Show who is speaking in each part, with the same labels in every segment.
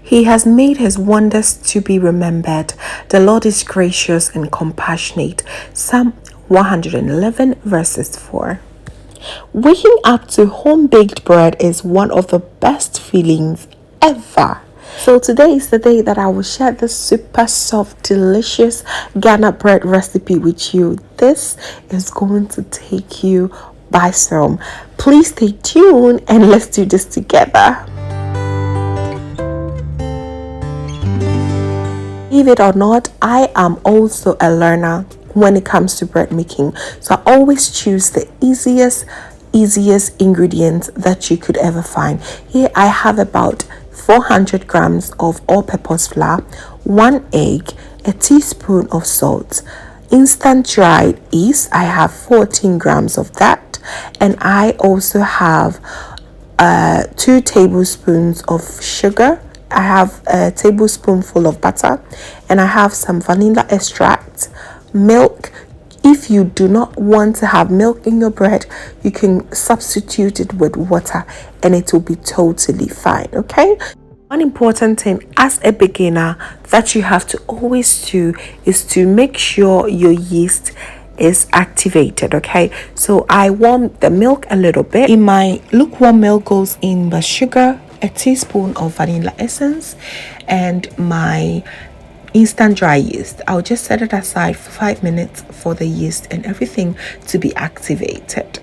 Speaker 1: He has made his wonders to be remembered. The Lord is gracious and compassionate. Psalm 111 verses 4. Waking up to home-baked bread is one of the best feelings ever. So today is the day that I will share this super soft, delicious Ghana bread recipe with you. This is going to take you by storm. Please stay tuned and let's do this together. Believe it or not, I am also a learner when it comes to bread making. So I always choose the easiest ingredients that you could ever find. Here I have about 400 grams of all-purpose flour, 1 egg, a teaspoon of salt, instant dried yeast. I have 14 grams of that, and I also have 2 tablespoons of sugar. I have a tablespoonful of butter, and I have some vanilla extract, milk. If you do not want to have milk in your bread, you can substitute it with water and it will be totally fine. Okay, one important thing as a beginner that you have to always do is to make sure your yeast is activated. Okay, so I warm the milk a little bit. In my lukewarm milk goes in the sugar, a teaspoon of vanilla essence, and my instant dry yeast. I'll just set it aside for 5 minutes for the yeast and everything to be activated.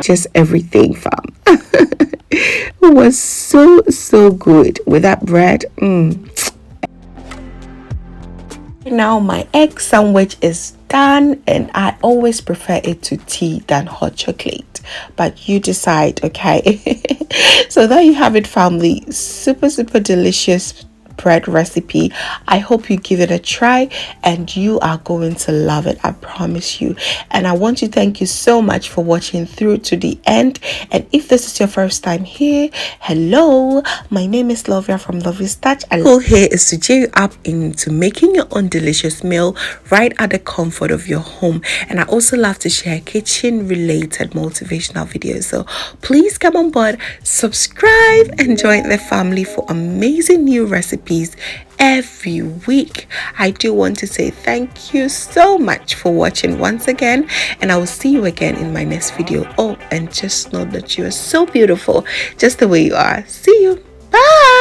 Speaker 1: just everything, fam. It was so good with that bread. Now my egg sandwich is done, and I always prefer it to tea than hot chocolate, but you decide, okay? So there you have it, family. Super delicious bread recipe. I hope you give it a try and you are going to love it, I promise you. And I want to thank you so much for watching through to the end. And if this is your first time here, hello, my name is Lovia from Lovystouch. And goal here is to cheer you up into making your own delicious meal right at the comfort of your home. And I also love to share kitchen related motivational videos, so please come on board, subscribe, and join the family for amazing new recipes every week. I do want to say thank you so much for watching once again, and I will see you again in my next video. Oh, and just know that you are so beautiful just the way you are. See you. Bye.